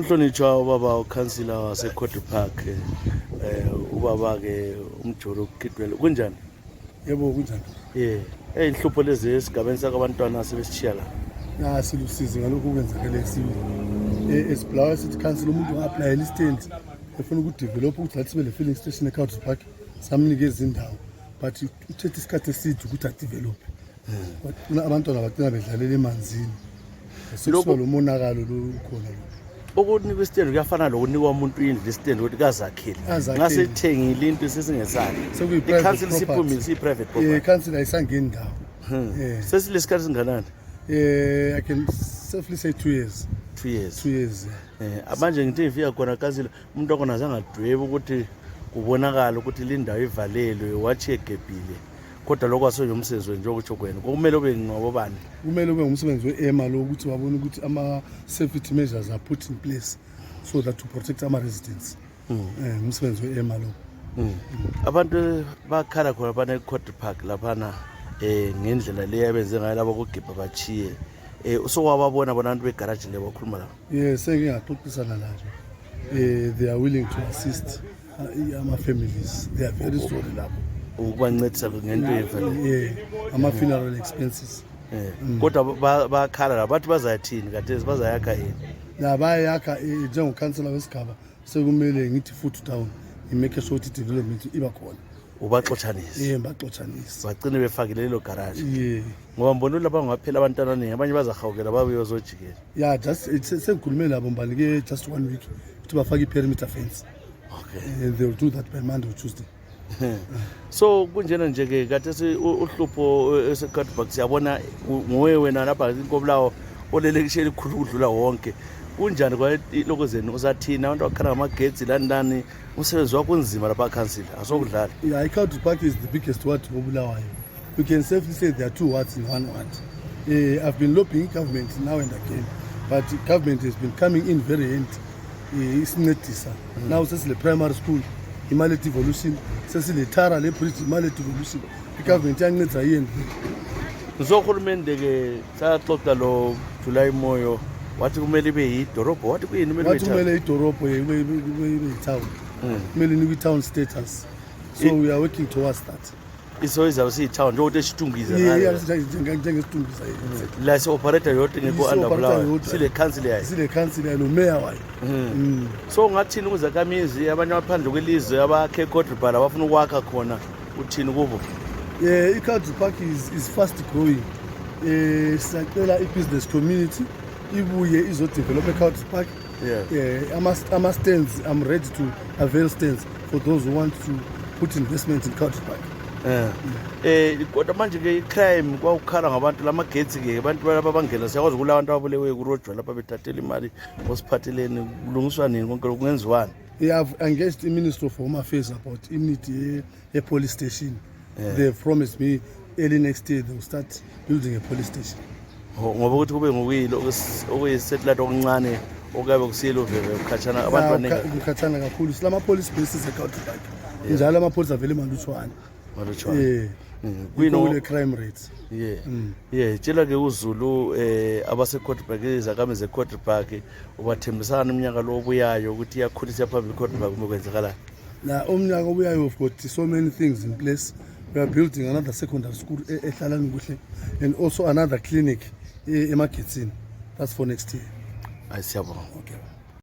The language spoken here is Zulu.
Uhlonitshwa ubaba ukhansila waseCourt Park ubaba ke umjolo ukukidwele kunjani? Yebo kunjani? Inhlupho lezi esigabeni sakabantwana sebesishiya la. Silusizi ngalokho kwenzakala esibulawa sithi council umuntu unga-apply listand efuna ukudevelop ukuthi lathi sibe le filling station eCourt Park samnikeza indawo but uthethe isikhathi eside ukuthi adevelop. Abantwana bagcina bedlalela emanzini. Sekuba lo monakalo lo khona lo. Ukunikwa istand kuyafana lokunikwa umuntu indlu istand ukuthi kazakhile. Ngase ithengile into sesingesakhe. I-council siphumile si-private property. I-council ayisangeni indawo. Sesilesikhathi singanani? I can safely say 2 years. 2 years. 2 years. Manje ngithi ngifika khona council umuntu okona azangadweba ukuthi kubonakala ukuthi lindawo ivalelwe wathi egebhile. Kodwa lokho asoje umsebenzi nje ukuthi kwena kumele ube ngobani? Kumele ube umsebenzi we-EMA lo ukuthi wabona ukuthi ama safety measures are put in place so that to protect our residents. Umsebenzi we-EMA lo. Abantu bakhala khona bana eCourt Park laphana ngendlela le yabenze ngayo labo kugibha bachiye. Usowababona bona abantu begarage lebo bakhuluma la. Yes, sengiyaxoxisana lazo. They are willing to assist our families. They are very sorry lapho. Ukubancedisa ngento evale ama-funeral expenses. Kodwa bakhala la bathi bazayathini kade bazayakha yini? Bayakha njengokhansela wesigaba sekumele ngithi futhi down imake sure ukuthi development iba khona. Ubaxotshanisa. Baxotshanisa. Bagcine befakile lelo garage. Ngoba mbona lapha ngaphela abantwana abaningi abanye bazahawukela babuye bazojikela. Just sengikhulume nabo mbalike just 1 week ukuthi bafake i-perimeter fence. Okay. They will do that by Monday or Tuesday. So kunjena nje ke kade uhlupho eCourt Park siyabona ngowe wena lapha inkobulawo olelekishela ikhulu kudlula wonke. Kunjani kwa lokozeni usathina abantu bakhala ngamagetsi landani umsebenzi wakho unzima lapha council asokudlala. iCourt Park is the biggest ward eBulawayo. You can safely say there are 2 wards in 1 ward. I've been lobbying government now and again, but government has been coming in very handy. Isincedisa. Now sesile primary school imali devolution sesile Tara le bridge imali devolution igovernment yancedza yini. Uzohulumende ke saxoxa lo July Moyo wathi kumele ibe yidorobho wathi kuyini kumele wathi kumele idorobho ibe town. Kumele nikwe town status. So we are working towards that. Iso izaba siyitown nje ukuthi esitungisa njengesitungisa la se operator yodwa ngekho underblow sile council yayo lo mayor wayo. So ngathini ukuzakamizi abanye abaphandle kwelizwe abakhe eCourt Park abafuna ukwakha khona uthini kubo? iCourt Park is fast growing. Sisacela i-business community ibuye izodevelop eCourt Park. Ama stands, I'm ready to avail stands for those who want to put investment in Court Park. Kodwa manje ke crime kwakukhala ngabantu lamagetsi ke abantu lapha bangena siyakwazi ukula abantu ababulewe kurojwa lapha bethathela imali osiphatheleni kulungiswa nini konke lokungenziwani? I've engaged the Minister of Home Affairs about need a police station. They've promised me early next year they will start building a police station. Ngoba ukuthi kube ngokuyilo okuyi-satellite okuncane okabe kusiyelo vele ukhatshana abantu abaningi ukhatshana kakhulu silama police bases eCourt Park. Njalo amapholisa avele malutshwana. Kuyino crime rates. Tshela ke uZulu abaseCourt Park izakhamizi zeCourt Park ubathembisana umnyaka lo obuyayo ukuthi iyakhulisa phambili iCourt Park uma kwenzakala. Umnyaka obuyayo we've got so many things in place. We are building another secondary school eHlalani Kuhle and also another clinic eMagetsini. That's for next year. Ayisiyabonga. Okay.